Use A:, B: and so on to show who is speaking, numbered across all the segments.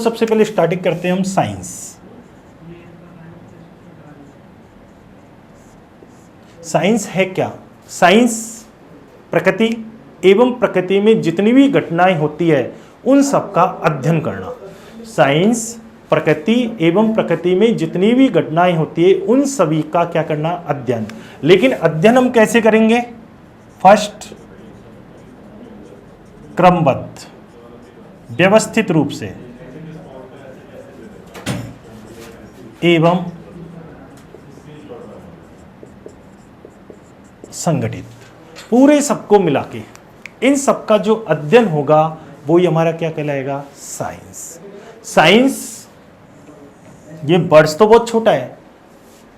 A: सबसे पहले स्टार्टिंग करते हैं हम साइंस। साइंस है क्या? साइंस प्रकृति एवं प्रकृति में जितनी भी घटनाएं होती है उन सब का अध्ययन करना। साइंस प्रकृति एवं प्रकृति में जितनी भी घटनाएं होती है उन सभी का क्या करना? अध्ययन। लेकिन अध्ययन हम कैसे करेंगे? फर्स्ट, क्रमबद्ध, व्यवस्थित रूप से एवं संगठित, पूरे सबको मिला के इन सबका जो अध्ययन होगा वो ही हमारा क्या कहलाएगा? साइंस। साइंस ये वर्ड्स तो बहुत छोटा है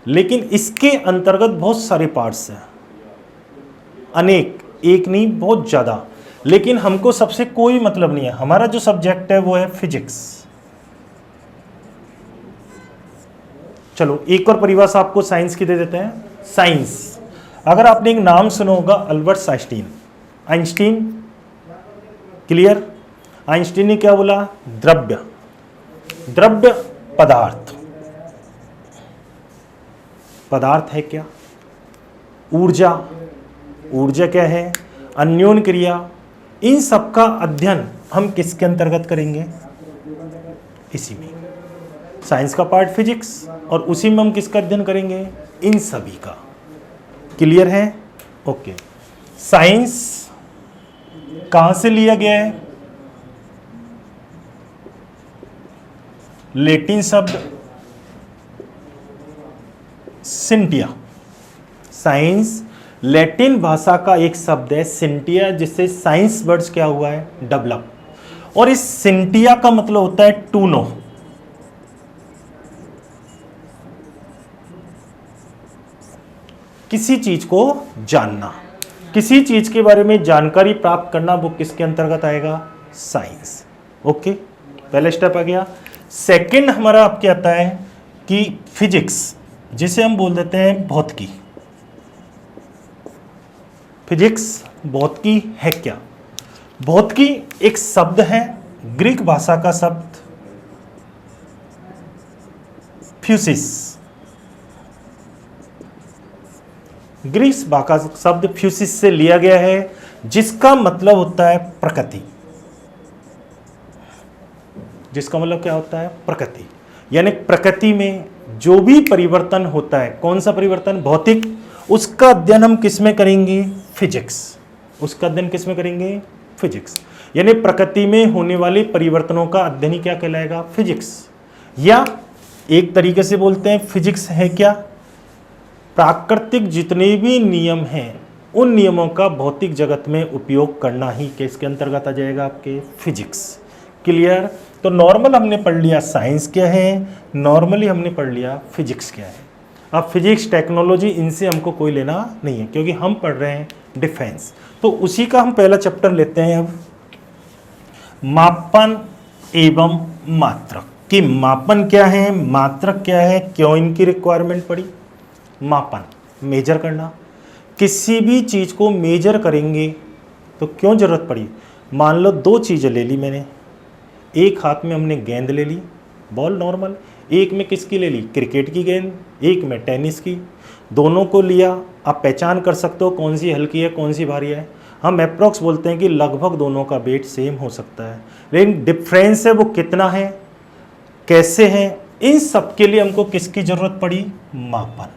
A: लेकिन इसके अंतर्गत बहुत सारे पार्ट्स हैं, अनेक, एक नहीं बहुत ज्यादा। लेकिन हमको सबसे कोई मतलब नहीं है, हमारा जो सब्जेक्ट है वो है फिजिक्स। चलो एक और परिभाषा आपको साइंस की दे देते हैं। साइंस, अगर आपने एक नाम सुना होगा Albert Einstein. Einstein, clear? Einstein ने क्या बोला? द्रव्य, द्रव्य पदार्थ। पदार्थ है क्या? ऊर्जा, ऊर्जा क्या है? अन्योन क्रिया। इन सब का अध्ययन हम किसके अंतर्गत करेंगे? इसी में। साइंस का पार्ट फिजिक्स और उसी में हम किसका अध्ययन करेंगे? इन सभी का। क्लियर है? ओके। साइंस कहां से लिया गया है? लैटिन शब्द सिंटिया। साइंस लैटिन भाषा का एक शब्द है सिंटिया, जिससे साइंस वर्ड्स क्या हुआ है? डेवलप। और इस सिंटिया का मतलब होता है टू नो। किसी चीज को जानना, किसी चीज के बारे में जानकारी प्राप्त करना, वो किसके अंतर्गत आएगा? साइंस। ओके, पहला स्टेप आ गया। सेकंड हमारा आपके आता है कि फिजिक्स, जिसे हम बोल देते हैं भौतिकी। फिजिक्स भौतिकी है क्या? भौतिकी एक शब्द है, ग्रीक भाषा का शब्द फ्यूसिस। ग्रीक भाषा शब्द फ्यूसिस से लिया गया है, जिसका मतलब होता है प्रकृति। जिसका मतलब क्या होता है? प्रकृति। यानी प्रकृति में जो भी परिवर्तन होता है, कौन सा परिवर्तन? भौतिक, उसका अध्ययन हम किस में करेंगे? फिजिक्स। उसका अध्ययन किस में करेंगे? फिजिक्स। यानी प्रकृति में होने वाले परिवर्तनों का अध्ययन ही क्या कहलाएगा? फिजिक्स। या एक तरीके से बोलते हैं फिजिक्स है क्या? प्राकृतिक जितने भी नियम हैं उन नियमों का भौतिक जगत में उपयोग करना ही किसके अंतर्गत आ जाएगा? आपके फिजिक्स। क्लियर? तो नॉर्मल हमने पढ़ लिया साइंस क्या है, नॉर्मली हमने पढ़ लिया फिजिक्स क्या है। अब फिजिक्स, टेक्नोलॉजी, इनसे हमको कोई लेना नहीं है क्योंकि हम पढ़ रहे हैं डिफेंस। तो उसी का हम पहला चैप्टर लेते हैं अब, मापन एवं मात्रक। कि मापन क्या है, मात्रक क्या है, क्यों इनकी रिक्वायरमेंट पड़ी? मापन, मेजर करना। किसी भी चीज़ को मेजर करेंगे तो क्यों ज़रूरत पड़ी? मान लो दो चीज़ें ले ली मैंने, एक हाथ में हमने गेंद ले ली, बॉल नॉर्मल, एक में किसकी ले ली? क्रिकेट की गेंद, एक में टेनिस की। दोनों को लिया, आप पहचान कर सकते हो कौन सी हल्की है कौन सी भारी है। हम अप्रॉक्स बोलते हैं कि लगभग दोनों का वेट सेम हो सकता है, लेकिन डिफरेंस है वो कितना है, कैसे है, इन सब के लिए हमको किसकी ज़रूरत पड़ी? मापन।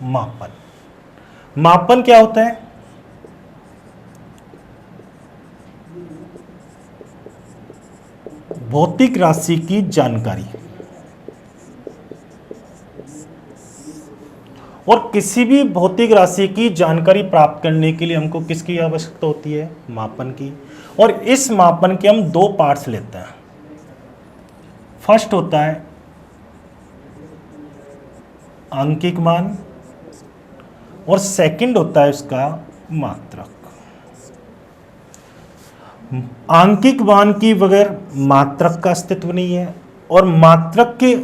A: मापन, मापन क्या होता है? भौतिक राशि की जानकारी। और किसी भी भौतिक राशि की जानकारी प्राप्त करने के लिए हमको किसकी आवश्यकता होती है? मापन की। और इस मापन के हम दो पार्ट्स लेते हैं। फर्स्ट होता है आंकिक मान और सेकंड होता है उसका मात्रक। आंकिक मान के बगैर मात्रक का अस्तित्व नहीं है और मात्रक के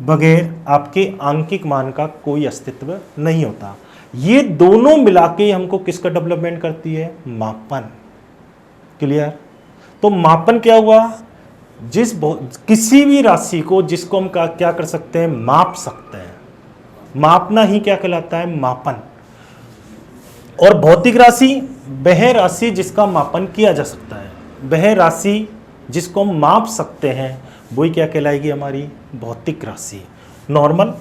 A: बगैर आपके आंकिक मान का कोई अस्तित्व नहीं होता। ये दोनों मिला के हमको किसका डेवलपमेंट करती है? मापन। क्लियर? तो मापन क्या हुआ? किसी भी राशि को जिसको हम क्या कर सकते हैं, माप सकते हैं। मापना ही क्या कहलाता है, मापन। और भौतिक राशि वह राशि जिसका मापन किया जा सकता है, वह राशि जिसको हम माप सकते हैं, वही क्या कहलाएगी, हमारी भौतिक राशि। नॉर्मल,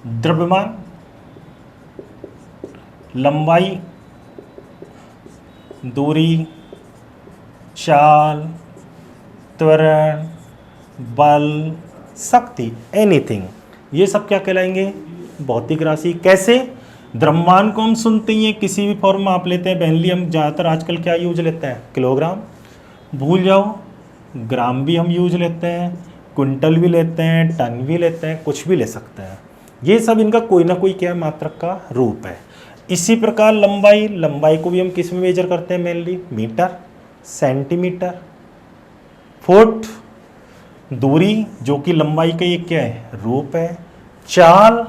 A: द्रव्यमान, लंबाई, दूरी, चाल, त्वरण, बल, शक्ति, एनीथिंग, ये सब क्या कहलाएंगे, भौतिक राशि। कैसे, द्रव्यमान को हम सुनते ही किसी भी फॉर्म में आप लेते हैं, मेनली हम ज़्यादातर आजकल क्या यूज लेते हैं, किलोग्राम। भूल जाओ, ग्राम भी हम यूज लेते हैं, क्विंटल भी लेते हैं, टन भी लेते हैं, कुछ भी ले सकते हैं। ये सब इनका कोई ना कोई क्या मात्रक का रूप है। इसी प्रकार लंबाई, लंबाई को भी हम किस में मेजर करते हैं, मेनली मीटर, सेंटीमीटर, फुट। दूरी, जो कि लंबाई का एक क्या है, रूप है। चाल,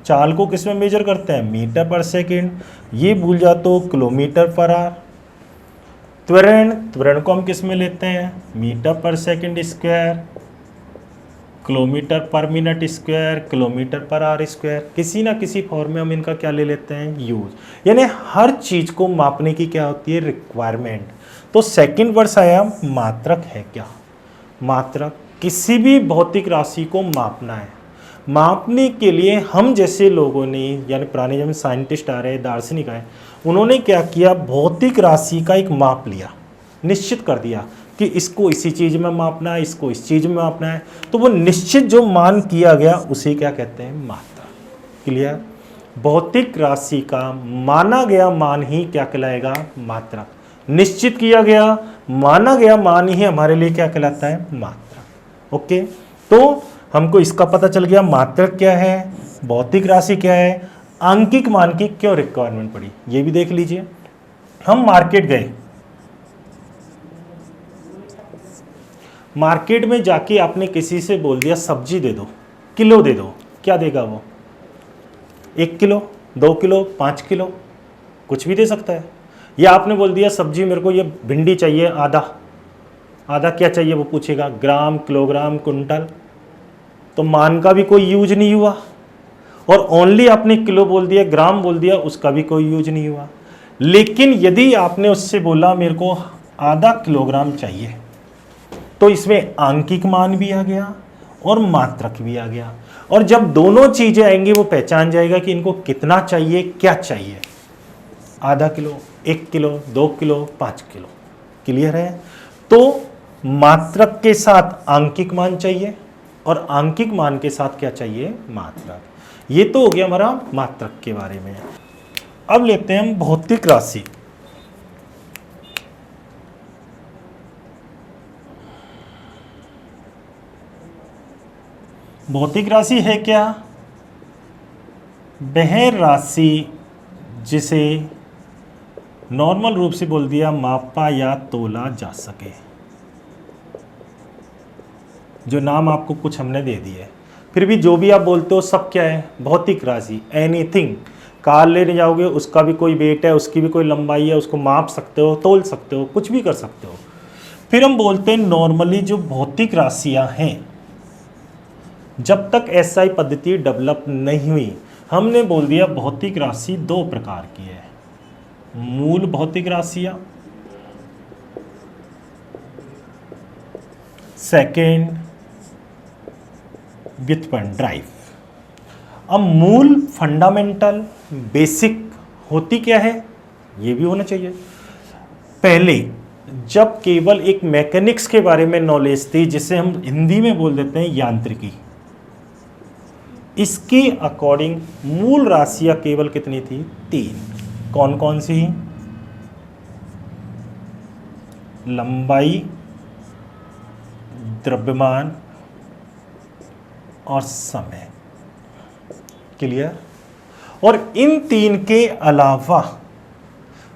A: चाल को किस में मेजर करते हैं, मीटर पर सेकेंड, ये भूल जा तो किलोमीटर पर आवर। त्वरण, त्वरण को हम किस में लेते हैं, मीटर पर सेकेंड स्क्वायर, किलोमीटर पर minute square, kilometre per hour square. किसी ना किसी फॉर्म में हम इनका क्या ले लेते हैं, यूज। यानी हर चीज को मापने की क्या होती है, रिक्वायरमेंट। तो सेकंड वर्ड आया, मात्रक है क्या, मात्रक। किसी भी भौतिक राशि को मापना है, मापने के लिए हम जैसे लोगों ने, यानी पुराने जब साइंटिस्ट आ रहे, दार्शनिक आए, उन्होंने क्या किया, भौतिक राशि का एक माप लिया, निश्चित कर दिया कि इसको इसी चीज़ में मापना है, इसको इस चीज़ में मापना है। तो वो निश्चित जो मान किया गया उसे क्या कहते हैं, मात्रा। क्लियर। भौतिक राशि का माना गया मान ही क्या कहलाएगा, मात्रा। निश्चित किया गया, माना गया मान ही हमारे लिए क्या कहलाता है, मात्रा। ओके, तो हमको इसका पता चल गया मात्रक क्या है, भौतिक राशि क्या है, आंकिक मान की क्यों रिक्वायरमेंट पड़ी, ये भी देख लीजिए। हम मार्केट गए, मार्केट में जाके आपने किसी से बोल दिया सब्जी दे दो, किलो दे दो, क्या देगा वो, 1 किलो, 2 किलो, 5 किलो, कुछ भी दे सकता है। या आपने बोल दिया सब्जी मेरे को ये भिंडी चाहिए आधा, आधा क्या चाहिए वो पूछेगा, ग्राम, किलोग्राम, कुंटल। तो मान का भी कोई यूज नहीं हुआ, और ओनली आपने किलो बोल दिया, ग्राम बोल दिया, उसका भी कोई यूज नहीं हुआ। लेकिन यदि आपने उससे बोला मेरे को आधा किलोग्राम चाहिए, तो इसमें आंकिक मान भी आ गया और मात्रक भी आ गया। और जब दोनों चीजें आएंगी वो पहचान जाएगा कि इनको कितना चाहिए, क्या चाहिए, आधा kilo, 1 kilo, 2 kilo, 5 kilo. Clear है। तो मात्रक के साथ आंकिक मान चाहिए और आंकिक मान के साथ क्या चाहिए, मात्रक। ये तो हो गया हमारा मात्रक के बारे में। अब लेते हैं हम भौतिक राशि। भौतिक राशि है क्या, वह राशि जिसे नॉर्मल रूप से बोल दिया मापा या तोला जा सके। जो नाम आपको कुछ हमने दे दिए, फिर भी जो भी आप बोलते हो सब क्या है, भौतिक राशि। एनीथिंग, कार लेने जाओगे उसका भी कोई वेट है, उसकी भी कोई लंबाई है, उसको माप सकते हो, तोल सकते हो, कुछ भी कर सकते हो। फिर हम बोलते हैं नॉर्मली जो भौतिक राशियां हैं, जब तक एसआई पद्धति डेवलप नहीं हुई, हमने बोल दिया भौतिक राशि 2 प्रकार की है। मूल भौतिक राशियां, सेकेंड व्युत्पन्न, ड्राइव। अब मूल, फंडामेंटल, बेसिक होती क्या है, ये भी होना चाहिए। पहले जब केवल एक मैकेनिक्स के बारे में नॉलेज थी, जिसे हम हिंदी में बोल देते हैं यांत्रिकी, इसके अकॉर्डिंग मूल राशियां केवल कितनी थी, 3। कौन कौन सी, लंबाई, द्रव्यमान और समय। क्लियर। और इन 3 के अलावा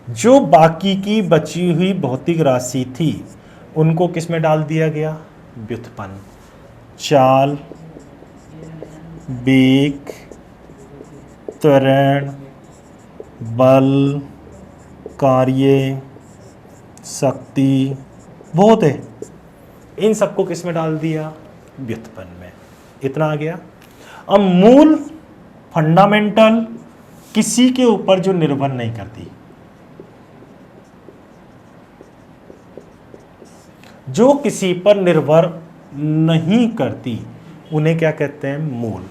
A: जो बाकी की बची हुई भौतिक राशि थी, उनको किस में डाल दिया गया, व्युत्पन्न। चाल, वेग, त्वरण, बल, कार्य, शक्ति, बहुत है। इन सबको किस में डाल दिया, व्युत्पन्न में। इतना आ गया। अब मूल फंडामेंटल किसी के ऊपर जो निर्भर नहीं करती, जो किसी पर निर्भर नहीं करती, उन्हें क्या कहते हैं, मूल।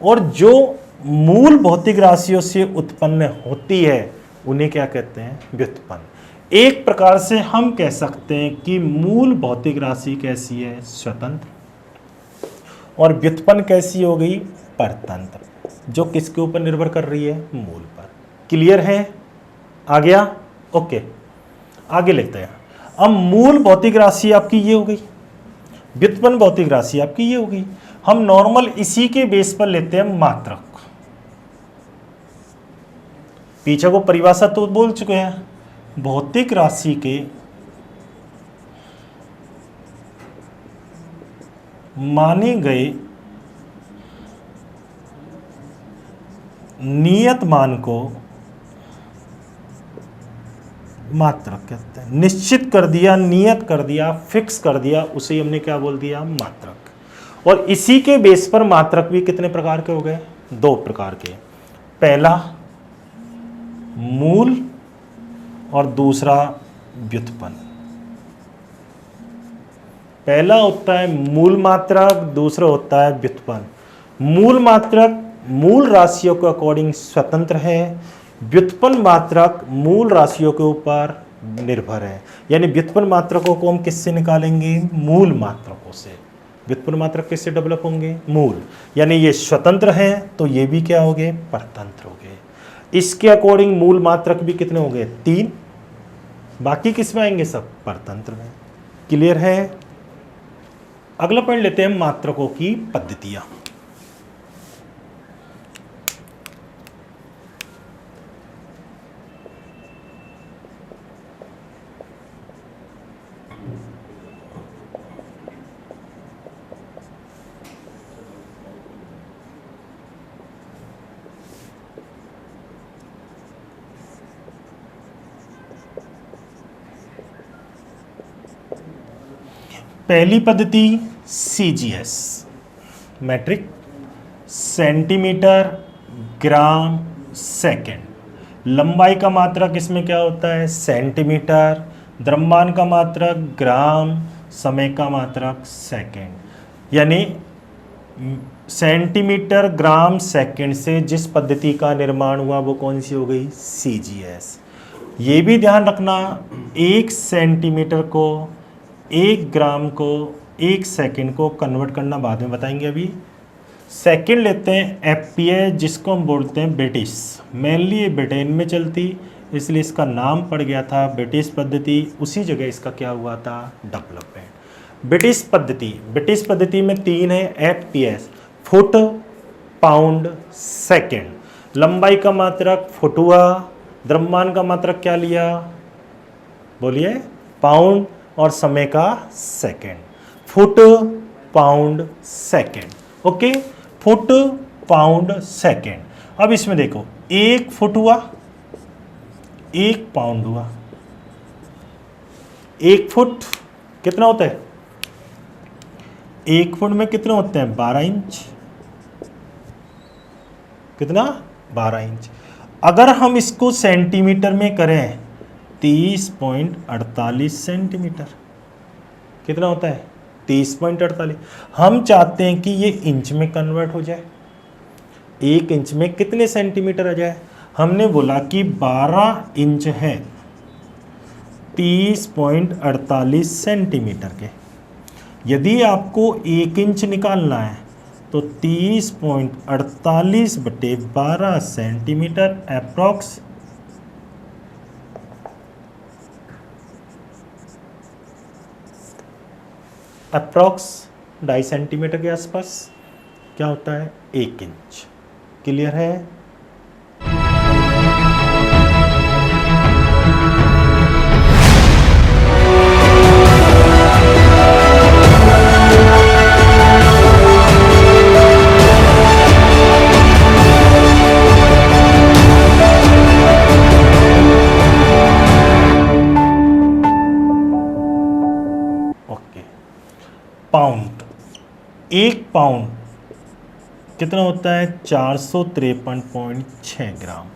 A: और जो मूल भौतिक राशियों से उत्पन्न होती है उन्हें क्या कहते हैं, व्युत्पन्न। एक प्रकार से हम कह सकते हैं कि मूल भौतिक राशि कैसी है, स्वतंत्र, और व्युत्पन्न कैसी हो गई, परतंत्र, जो किसके ऊपर निर्भर कर रही है, मूल पर। क्लियर है, आ गया, ओके। आगे लेते हैं। अब मूल भौतिक राशि आपकी ये हो गई, व्युत्पन्न भौतिक राशि आपकी ये हो गई। हम नॉर्मल इसी के बेस पर लेते हैं मात्रक। पीछे को परिभाषा तो बोल चुके हैं, भौतिक राशि के माने गए नियत मान को मात्रक कहते हैं। निश्चित कर दिया, नियत कर दिया, फिक्स कर दिया, उसे हमने क्या बोल दिया, मात्रक। और इसी के बेस पर मात्रक भी कितने प्रकार के हो गए, दो प्रकार के। पहला मूल और दूसरा व्युत्पन्न। पहला होता है मूल मात्रक, दूसरा होता है व्युत्पन्न। मूल मात्रक मूल राशियों के अकॉर्डिंग स्वतंत्र है, व्युत्पन्न मात्रक मूल राशियों के ऊपर निर्भर है। यानी व्युत्पन्न मात्रकों को हम किससे निकालेंगे, मूल मात्रकों से। व्युत्पन्न मात्रक किससे डेवलप होंगे, मूल। यानी ये स्वतंत्र हैं तो ये भी क्या हो गए, परतंत्र हो गए। इसके अकॉर्डिंग मूल मात्रक भी कितने हो गए, 3। बाकी किस में आएंगे, सब परतंत्र में। क्लियर है। अगला पॉइंट लेते हैं, मात्रकों की पद्धतियां। पहली पद्धति CGS, metric, centimetre gram second. लंबाई का मात्रक इसमें क्या होता है, सेंटीमीटर। द्रव्यमान का मात्रक ग्राम, समय का मात्रक सेकंड। यानी सेंटीमीटर ग्राम सेकंड से जिस पद्धति का निर्माण हुआ वो कौन सी हो गई, CGS। ये भी ध्यान रखना, 1 सेंटीमीटर को 1 ग्राम को 1 सेकंड को कन्वर्ट करना बाद में बताएंगे। अभी सेकंड लेते हैं, FPA, जिसको हम बोलते हैं ब्रिटिश। मेनली ये ब्रिटेन में चलती, इसलिए इसका नाम पड़ गया था ब्रिटिश पद्धति। उसी जगह इसका क्या हुआ था, डेवलपमेंट। ब्रिटिश पद्धति में 3 है, FPS, फुट, पाउंड, सेकंड। लंबाई का मात्रक फुट हुआ, द्रव्यमान का मात्रक क्या लिया, बोलिए, पाउंड, और समय का second. Foot, pound, second. Okay, foot, pound, second. अब इसमें देखो, 1 फुट हुआ, 1 पाउंड हुआ। 1 फुट कितना होता है, 1 फुट में कितने होते हैं, 12 इंच। कितना, 12 इंच। अगर हम इसको सेंटीमीटर में करें, 30.48 सेंटीमीटर। कितना होता है, 30.48। हम चाहते हैं कि ये इंच में कन्वर्ट हो जाए, 1 इंच में कितने सेंटीमीटर आ जाए। हमने बोला कि 12 इंच है 30.48 सेंटीमीटर के। यदि आपको 1 इंच निकालना है तो 30.48 बटे 12 सेंटीमीटर अप्रॉक्स अप्रॉक्स 2.5 सेंटीमीटर के आसपास क्या होता है, 1 इंच। क्लियर है। कितना होता है 453.6 ग्राम,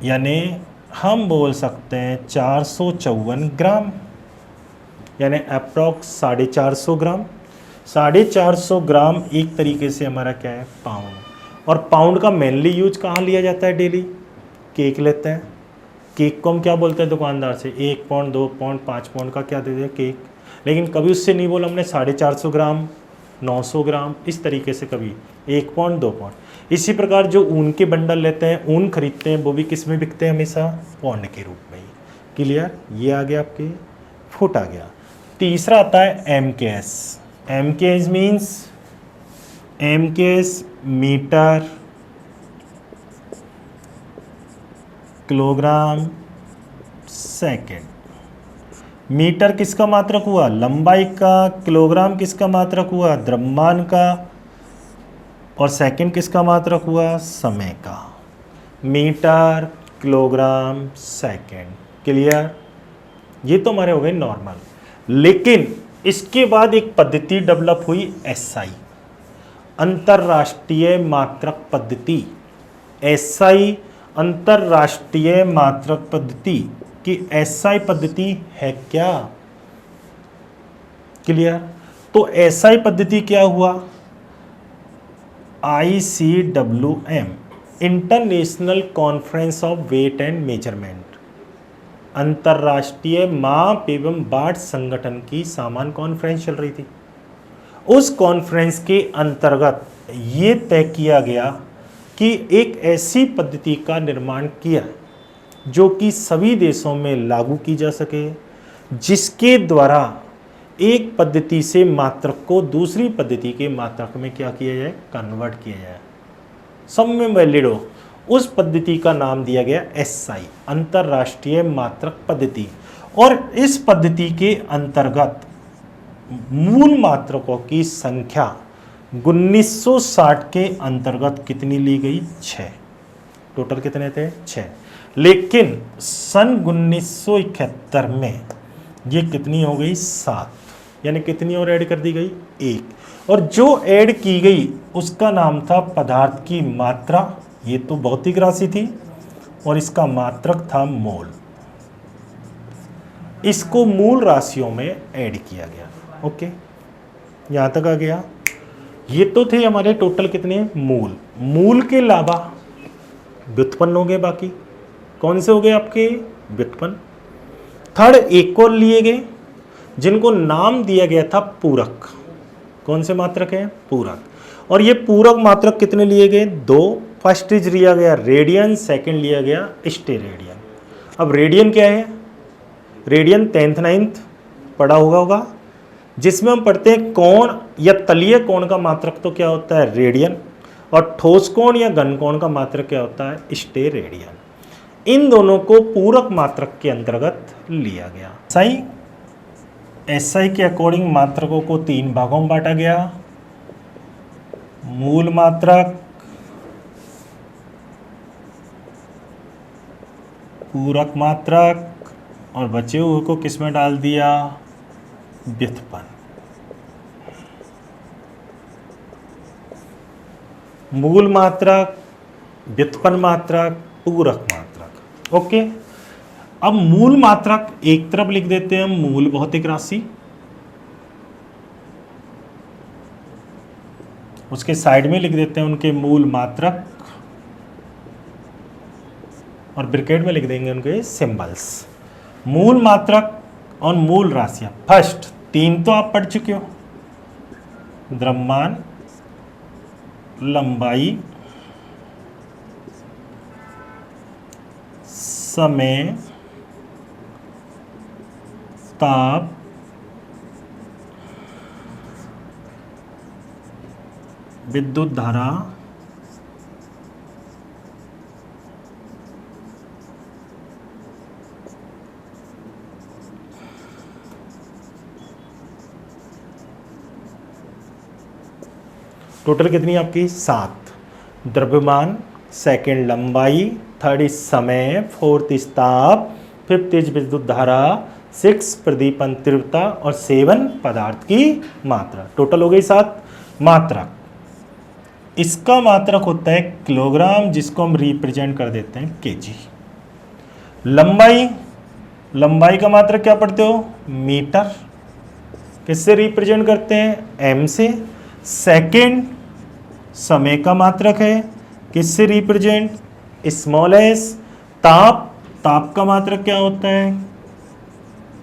A: यानी हम बोल सकते हैं 454 ग्राम, यानी अप्रॉक्स 450 ग्राम। 450 ग्राम एक तरीके से हमारा क्या है पाउंड। और पाउंड का मेनली यूज कहाँ लिया जाता है डेली? केक लेते हैं, केक को हम क्या बोलते हैं दुकानदार से 1 पाउंड 2 पाउंड 5 पाउंड का क्या देते हैं केक, लेकिन कभी उससे नहीं बोला हमने 450 ग्राम 900 ग्राम, इस तरीके से कभी 1 पाउंड 2 पाउंड। इसी प्रकार जो ऊन के बंडल लेते हैं, ऊन खरीदते हैं, वो भी किस में बिकते हैं हमेशा? पाउंड के रूप में ही। क्लियर? ये आ गया आपके फुट आ गया। तीसरा आता है M K S. M K S means metre kilogram second. Metre किसका मात्रक हुआ? लंबाई का। किलोग्राम किसका मात्रक हुआ? द्रव्यमान का। और सेकंड किसका मात्रक हुआ? समय का। Metre kilogram second. क्लियर? ये तो हमारे हो गए नॉर्मल। लेकिन इसके बाद एक पद्धति डेवलप हुई एसआई, अंतरराष्ट्रीय मात्रक पद्धति। एसआई अंतरराष्ट्रीय मात्रक पद्धति कि एसआई पद्धति है क्या? क्लियर? तो एसआई पद्धति क्या हुआ? ICWM, international conference of weight and measurement, अंतरराष्ट्रीय माप एवं बाट संगठन की सामान्य कॉन्फ्रेंस चल रही थी। उस कॉन्फ्रेंस के अंतर्गत ये तय किया गया कि एक ऐसी पद्धति का निर्माण किया जो कि सभी देशों में लागू की जा सके, जिसके द्वारा एक पद्धति से मात्रक को दूसरी पद्धति के मात्रक में क्या किया जाए? कन्वर्ट किया जाए, सब में वैलिड हो। उस पद्धति का नाम दिया गया एसआई, अंतरराष्ट्रीय मात्रक पद्धति। और इस पद्धति के अंतर्गत मूल मात्रकों की संख्या 1960 के अंतर्गत कितनी ली गई? 6। टोटल कितने थे? 6। लेकिन सन 1971 में ये कितनी हो गई? 7। यानी कितनी और ऐड कर दी गई? 1। और जो ऐड की गई उसका नाम था पदार्थ की मात्रा। ये तो भौतिक राशि थी और इसका मात्रक था मोल। इसको मूल राशियों में ऐड किया गया। ओके, यहां तक आ गया। ये तो थे हमारे टोटल कितने? मूल। मूल के अलावा व्युत्पन्न हो गए। बाकी कौन से हो गए आपके? व्युत्पन्न। थर्ड एक और लिए गए जिनको नाम दिया गया था पूरक। कौन से मात्रक हैं? पूरक। और ये पूरक मात्रक कितने लिए गए? 2। फर्स्ट इज लिया गया रेडियन, सेकंड लिया गया स्टेरेडियन। अब रेडियन क्या है? रेडियन 10th 9th पढ़ा होगा, जिसमें हम पढ़ते हैं कोण या तलीय कोण का मात्रक तो क्या होता है? रेडियन। और ठोस कोण या घन कोण का मात्रक क्या होता है? स्टेरेडियन। इन दोनों को पूरक मात्रक के अंतर्गत लिया गया। सही। एसआई के अकॉर्डिंग मात्रकों को 3 भागों में बांटा गया: मूल मात्रक, पूरक मात्रक, और बचे हुए को किस में डाल दिया? व्युत्पन्न। मूल मात्रक, व्युत्पन्न मात्रक, पूरक मात्रक। ओके। अब मूल मात्रक एक तरफ लिख देते हैं, मूल भौतिक राशि, उसके साइड में लिख देते हैं उनके मूल मात्रक, और ब्रैकेट में लिख देंगे उनके सिंबल्स। मूल मात्रक और मूल राशियां। फर्स्ट 3 तो आप पढ़ चुके हो: द्रव्यमान, लंबाई, समय, ताप, विद्युत धारा, टोटल कितनी आपकी? 7। द्रव्यमान, सेकंड लंबाई, थर्ड इज समय, फोर्थ इज ताप, फिफ्थ इज विद्युत धारा, 6 प्रदीपन तीव्रता, और 7 पदार्थ की मात्रा। टोटल हो गई 7 मात्रक। इसका मात्रक होता है किलोग्राम, जिसको हम रिप्रेजेंट कर देते हैं केजी। लंबाई, लंबाई का मात्रक क्या पढ़ते हो? मीटर। किससे रिप्रेजेंट करते हैं? एम से। सेकंड, समय का मात्रक है, किससे रिप्रेजेंट? Small S. ताप, ताप का मात्रक क्या होता है?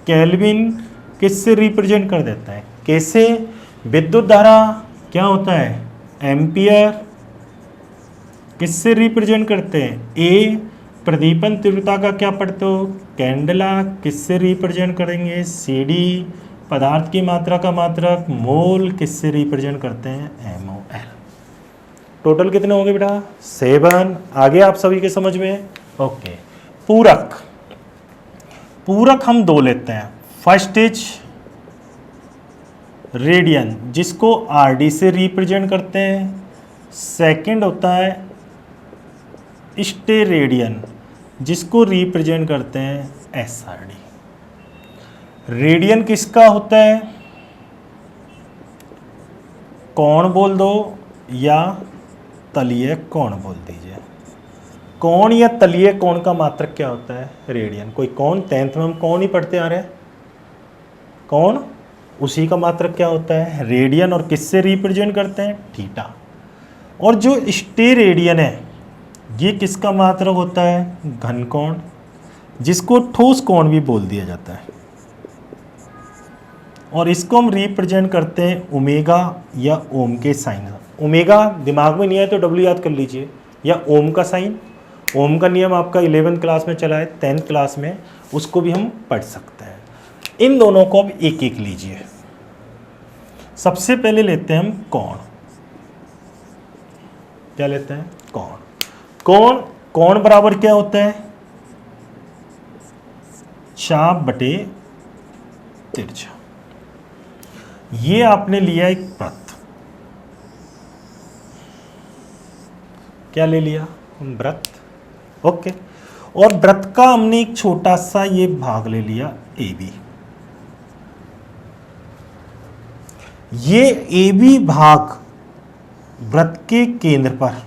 A: केल्विन। किससे रिप्रेजेंट कर देता है? कैसे? विद्युत धारा क्या होता है? एम्पियर। किससे रिप्रेजेंट करते हैं? ए। प्रदीपन तीव्रता का क्या पढ़ते हो? कैंडला। किससे रिप्रेजेंट करेंगे? सीडी। पदार्थ की मात्रा का मात्रक मोल, किससे रिप्रेजेंट करते हैं? MOL। टोटल कितने हो गए बेटा? 7। आगे आप सभी के समझ में? ओके। पूरक, पूरक हम दो लेते हैं। फर्स्ट इज रेडियन, जिसको RD से रिप्रेजेंट करते हैं। सेकंड होता है स्टेरेडियन, जिसको रिप्रेजेंट करते हैं SRD। रेडियन किसका होता है? कोण बोल दो या तलीय कोण बोल दीजिए। कोण या तलीय कोण का मात्रक क्या होता है? रेडियन। कोई कोण, 10th में हम कोण ही पढ़ते आ रहे हैं, कोण, उसी का मात्रक क्या होता है? रेडियन। और किससे रिप्रेजेंट करते हैं? थीटा। और जो स्टेरेडियन है, ये किसका मात्रक होता है? घन कोण, जिसको ठोस कोण भी बोल दिया जाता है। और इसको हम रिप्रेजेंट करते हैं ओमेगा या ओम के साइन। ओमेगा दिमाग में नहीं है तो W याद कर लीजिए, या ओम का साइन। ओम का नियम आपका 11th क्लास में चला है, 10th क्लास में, उसको भी हम पढ़ सकते हैं। इन दोनों को अब एक एक लीजिए। सबसे पहले लेते हैं हम कोण। क्या लेते हैं? कोण। कोण, कोण बराबर क्या होता है? चाप बटे तिरछा। ये आपने लिया एक वृत्त। क्या ले लिया? वृत्त। ओके। और वृत्त का हमने एक छोटा सा ये भाग ले लिया AB। ये AB भाग वृत्त के केंद्र पर,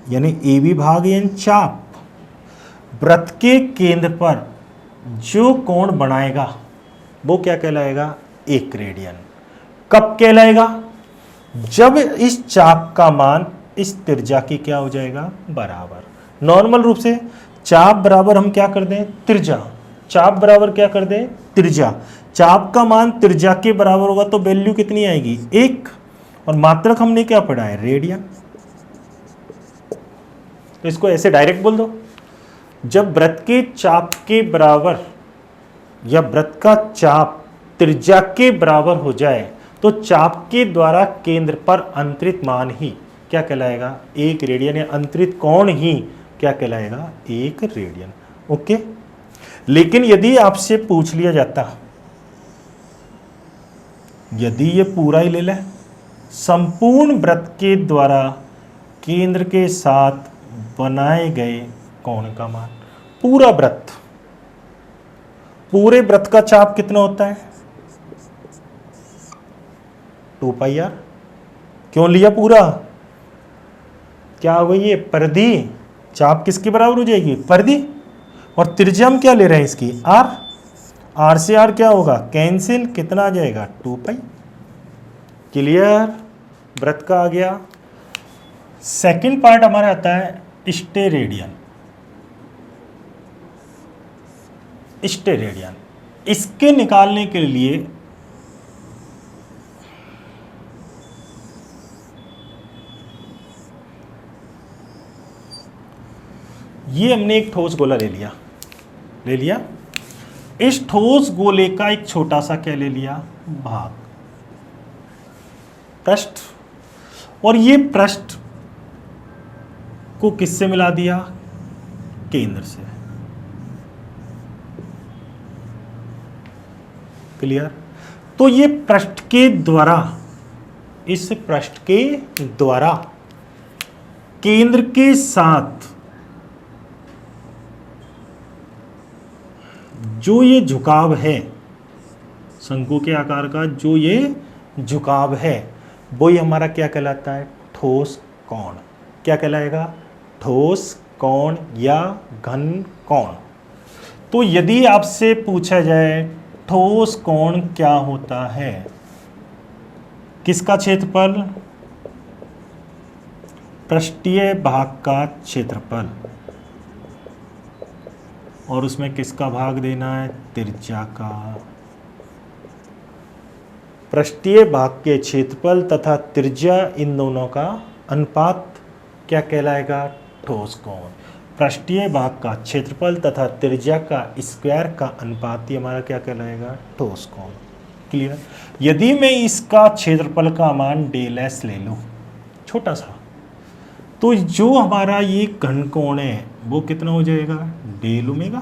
A: यानी AB भाग यानी चाप, वृत्त के केंद्र पर जो कोण बनाएगा वो क्या कहलाएगा? 1 रेडियन। कब कहलाएगा? जब इस चाप का मान इस त्रिज्या की क्या हो जाएगा? बराबर। नॉर्मल रूप से चाप बराबर हम क्या कर दें? त्रिज्या। चाप बराबर क्या कर दें? त्रिज्या। चाप का मान त्रिज्या के बराबर होगा तो वैल्यू कितनी आएगी? 1। और मात्रक हमने क्या पढ़ा है? रेडियन। तो इसको ऐसे डायरेक्ट बोल दो, जब वृत्त के चाप के बराबर या वृत्त का चाप त्रिज्या के बराबर हो जाए तो चाप के द्वारा केंद्र पर अंतरित मान ही क्या कहलाएगा? 1 रेडियन। या अंतरित कोण ही क्या कहलाएगा? 1 रेडियन। ओके। लेकिन यदि आपसे पूछ लिया जाता, यदि ये पूरा ही ले ले, संपूर्ण वृत्त के द्वारा केंद्र के साथ बनाए गए कोण का मान, पूरा वृत्त, पूरे वृत्त का चाप कितना होता है? 2πr। क्यों लिया पूरा? क्या हो गई ये? परिधि। चाप किसके बराबर हो जाएगी? परिधि। और त्रिज्या हम क्या ले रहे हैं इसकी? r। r से r क्या होगा? कैंसिल। कितना आ जाएगा? 2π। क्लियर? वृत्त का आ गया। सेकंड पार्ट हमारा आता है स्टेरेडियन। स्टेरेडियन, इसके निकालने के लिए ये हमने एक ठोस गोला ले लिया। इस ठोस गोले का एक छोटा सा क्या ले लिया? भाग, पृष्ठ। और ये पृष्ठ को किससे मिला दिया? केंद्र से। क्लियर? तो ये पृष्ठ के द्वारा, इस पृष्ठ के द्वारा केंद्र के साथ जो ये झुकाव है, शंकु के आकार का जो ये झुकाव है, वही हमारा क्या कहलाता है, ठोस कोण। क्या कहलाएगा, ठोस कोण या घन कोण। तो यदि आपसे पूछा जाए ठोस कोण क्या होता है, किसका क्षेत्रफल, पृष्ठीय भाग का क्षेत्रफल, और उसमें किसका भाग देना है, त्रिज्या का। पृष्ठीय भाग के क्षेत्रफल तथा त्रिज्या इन दोनों का अनुपात क्या कहलाएगा, ठोस कोण। पृष्ठीय भाग का क्षेत्रफल तथा त्रिज्या का स्क्वायर का अनुपात ही हमारा क्या कहलाएगा, ठोस कोण। क्लियर। यदि मैं इसका क्षेत्रफल का मान डेल एस ले लूँ छोटा सा, तो जो हमारा ये घन कोण है वो कितना हो जाएगा, डेल ओमेगा।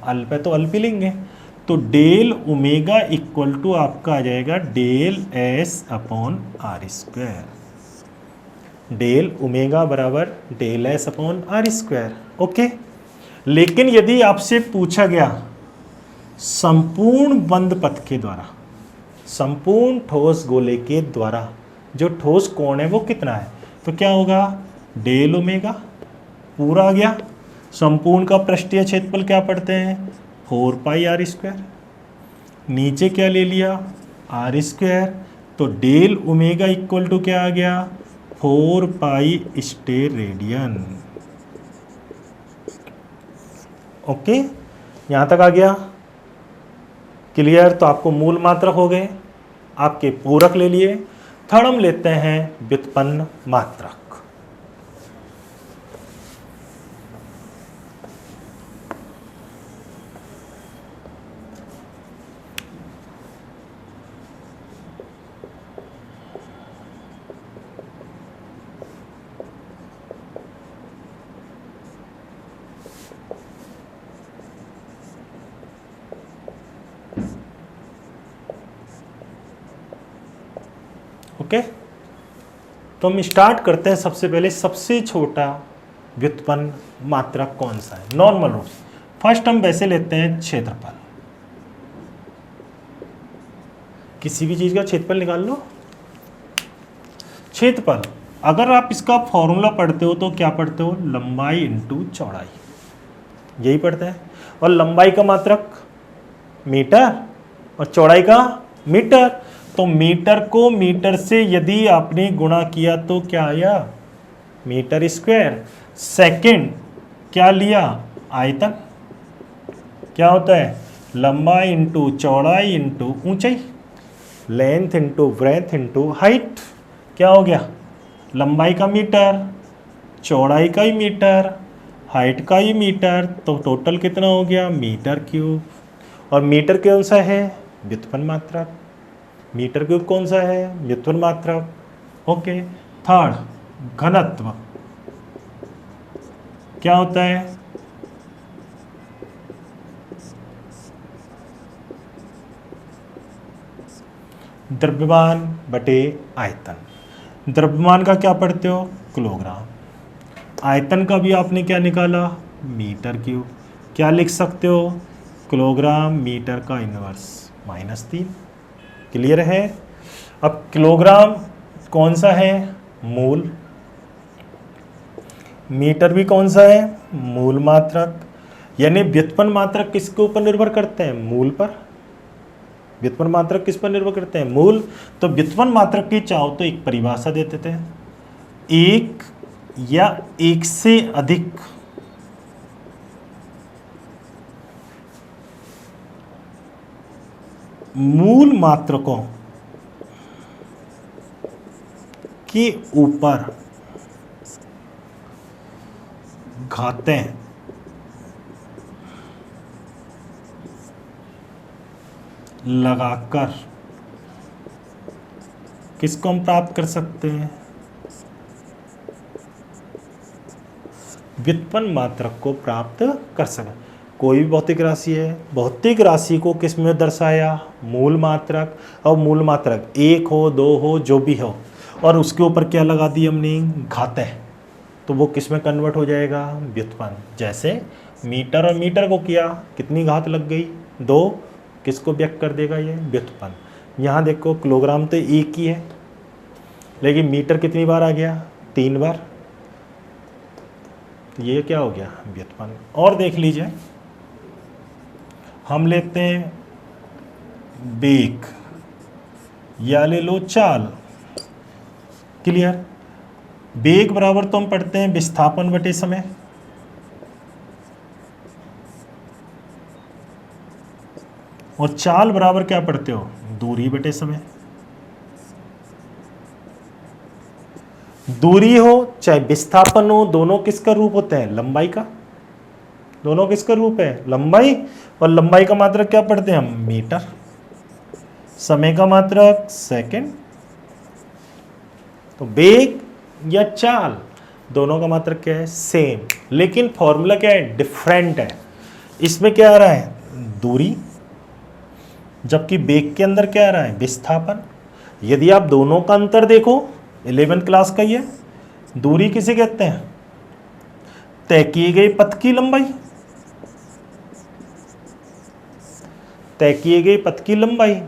A: अल्फा तो अल्फी लेंगे, तो डेल ओमेगा इक्वल टू आपका आ जाएगा del S upon R square. Del omega बराबर del S upon R square. Okay. लेकिन यदि आपसे पूछा गया संपूर्ण बंद पथ के द्वारा, संपूर्ण ठोस गोले के द्वारा जो ठोस कोण है वो कितना है, तो क्या होगा, डेल ओमेगा पूरा आ गया। संपूर्ण का पृष्ठीय क्षेत्रफल क्या पढ़ते हैं, 4 पाई आर स्क्वायर। नीचे क्या ले लिया, आर स्क्वायर, तो डेल ओमेगा इक्वल टू क्या आ गया, 4 पाई स्टेर रेडियन। ओके, यहां तक आ गया, क्लियर। तो आपको मूल मात्रक हो गए, आपके पूरक ले लिए। थर्ड हम लेते हैं व्युत्पन्न मात्रक। ओके, तो हम स्टार्ट करते हैं। सबसे पहले सबसे छोटा व्युत्पन्न मात्रक कौन सा है, नॉर्मल रूप। फर्स्ट हम वैसे लेते हैं क्षेत्रफल। किसी भी चीज का क्षेत्रफल निकाल लो। क्षेत्रफल, अगर आप इसका फॉर्मूला पढ़ते हो तो क्या पढ़ते हो, लंबाई इंटू चौड़ाई, यही पढ़ते हैं। और लंबाई का मात्रक मीटर और चौड़ाई का मीटर। तो मीटर को मीटर से यदि आपने गुणा किया तो क्या आया, मीटर स्क्वायर। सेकंड क्या लिया, आयतन। क्या होता है, लंबाई इंटू चौड़ाई इंटू ऊंचाई, length into breadth into height. क्या हो गया, लंबाई का मीटर, चौड़ाई का ही मीटर, हाइट का ही मीटर, तो टोटल कितना हो गया, मीटर क्यूब। और मीटर कौन सा है, व्युत्पन्न मात्रक। मीटर क्यूब कौन सा है, व्युत्पन्न मात्रक। ओके। थर्ड, घनत्व क्या होता है, द्रव्यमान बटे आयतन। द्रव्यमान का क्या पढ़ते हो, किलोग्राम। आयतन का भी आपने क्या निकाला, मीटर क्यूब। क्या लिख सकते हो, किलोग्राम मीटर का इनवर्स -3। क्लियर है। अब किलोग्राम कौन सा है, मूल। मीटर भी कौन सा है, मूल मात्रक। यानी व्युत्पन्न मात्रक किसके ऊपर निर्भर करते हैं, मूल पर। व्युत्पन्न मात्रक किस पर निर्भर करते हैं, मूल। तो व्युत्पन्न मात्रक की चाहो तो एक परिभाषा देते थे, एक या एक से अधिक मूल मात्रकों के ऊपर घातें लगाकर किसको हम प्राप्त कर सकते हैं, व्युत्पन्न मात्रक को प्राप्त कर सकते। कोई भी भौतिक राशि है, भौतिक राशि को किस में दर्शाया, मूल मात्रक। और मूल मात्रक एक हो, दो हो, जो भी हो, और उसके ऊपर क्या लगा दी हमने, घातें, तो वो किस में कन्वर्ट हो जाएगा, व्युत्पन्न। जैसे मीटर और मीटर को किया, कितनी घात लग गई, 2, किसको व्यक्त कर देगा ये, व्युत्पन्न। यहाँ देखो किलोग्राम तो एक ही है, लेकिन मीटर कितनी बार आ गया? 3 बार। तो ये क्या हो गया? व्युत्पन्न। और देख लीजिए, हम लेते हैं वेग या ले लो चाल। क्लियर? वेग बराबर तो हम पढ़ते हैं विस्थापन बटे समय, और चाल बराबर क्या पढ़ते हो? दूरी बटे समय। दूरी हो चाहे विस्थापन हो, दोनों किसका रूप होते हैं? लंबाई का। दोनों किसका रूप है? लंबाई। और लंबाई का मात्रक क्या पढ़ते हैं हम? मीटर। समय का मात्रक सेकंड। तो वेग या चाल दोनों का मात्रक क्या है? सेम, लेकिन फॉर्मूला क्या है? डिफरेंट है। इसमें क्या आ रहा है? दूरी, जबकि वेग के अंदर क्या आ रहा है? विस्थापन। यदि आप दोनों का अंतर देखो, 11th क्लास का ही है, दूरी किसे कहते हैं? तय किए गए पथ की लंबाई। तय किए गए पथ की लंबाई